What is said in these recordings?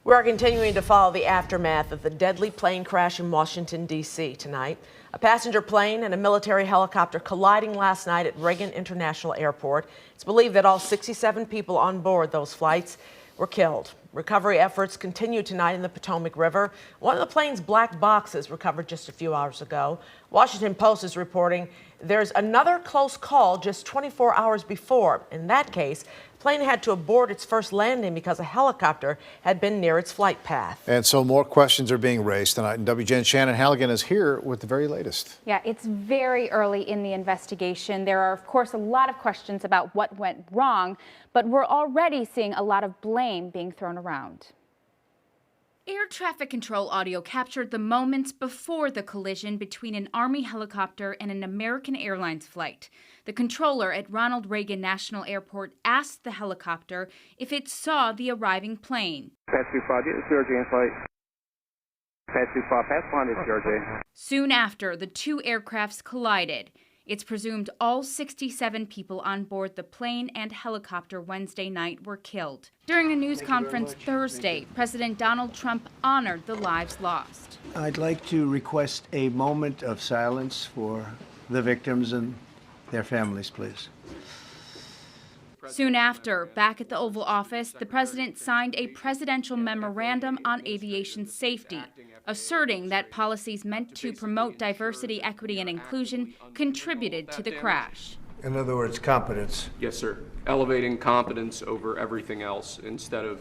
We are continuing to follow the aftermath of the deadly plane crash in Washington, D.C. tonight. A passenger plane and a military helicopter colliding last night at Reagan International Airport. It's believed that all 67 people on board those flights were killed. Recovery efforts continue tonight in the Potomac River. One of the plane's black boxes recovered just a few hours ago. Washington Post is reporting there's another close call just 24 hours before. In that case, the plane had to abort its first landing because a helicopter had been near its flight path. And so more questions are being raised tonight. And WGN Shannon Halligan is here with the very latest. Yeah, it's very early in the investigation. There are, of course, a lot of questions about what went wrong, but we're already seeing a lot of blame being thrown around. Air traffic control audio captured the moments before the collision between an Army helicopter and an American Airlines flight. The controller at Ronald Reagan National Airport asked the helicopter if it saw the arriving plane. Pass 25, get the CRJ in flight. Pass 25, pass line is CRJ. Soon after, the two aircrafts collided. It's presumed all 67 people on board the plane and helicopter Wednesday night were killed. During a news conference Thursday, President Donald Trump honored the lives lost. I'd like to request a moment of silence for the victims and their families, please. Soon after, back at the Oval Office, the president signed a presidential memorandum on aviation safety, asserting that policies meant to promote diversity, equity, and inclusion contributed to the crash. In other words, competence. Yes, sir. Elevating competence over everything else instead of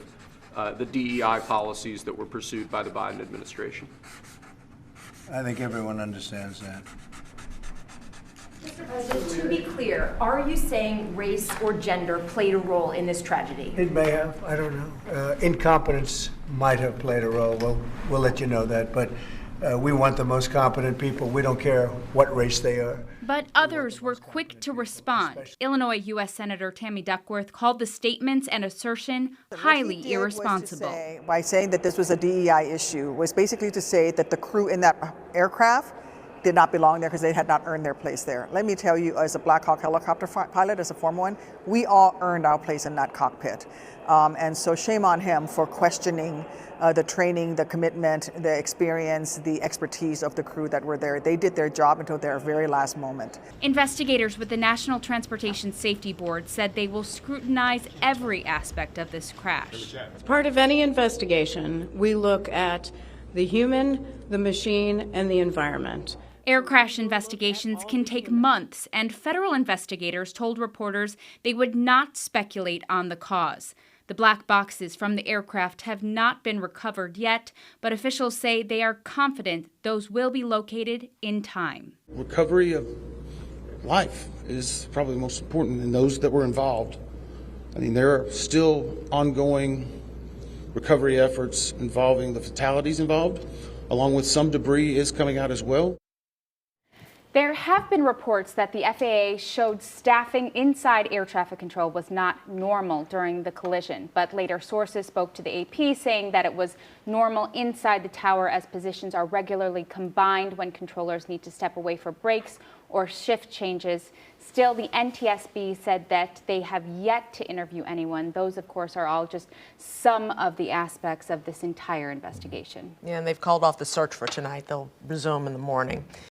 the DEI policies that were pursued by the Biden administration. I think everyone understands that. Mr. President, to be clear, are you saying race or gender played a role in this tragedy? It may have. I don't know. Incompetence might have played a role. We'll let you know that. But we want the most competent people. We don't care what race they are. But others were quick to respond. Illinois U.S. Senator Tammy Duckworth called the statements and assertion highly irresponsible. By saying that this was a DEI issue was basically to say that the crew in that aircraft did not belong there because they had not earned their place there. Let me tell you, as a Black Hawk helicopter pilot, as a former one, we all earned our place in that cockpit. And so shame on him for questioning the training, the commitment, the experience, the expertise of the crew that were there. They did their job until their very last moment. Investigators with the National Transportation Safety Board said they will scrutinize every aspect of this crash. As part of any investigation, we look at the human, the machine, and the environment. Air crash investigations can take months, and federal investigators told reporters they would not speculate on the cause. The black boxes from the aircraft have not been recovered yet, but officials say they are confident those will be located in time. Recovery of life is probably the most important in those that were involved. I mean, there are still ongoing recovery efforts involving the fatalities involved, along with some debris is coming out as well. There have been reports that the FAA showed staffing inside air traffic control was not normal during the collision, but later sources spoke to the AP saying that it was normal inside the tower as positions are regularly combined when controllers need to step away for breaks or shift changes. Still, the NTSB said that they have yet to interview anyone. Those, of course, are all just some of the aspects of this entire investigation. Yeah, and they've called off the search for tonight. They'll resume in the morning.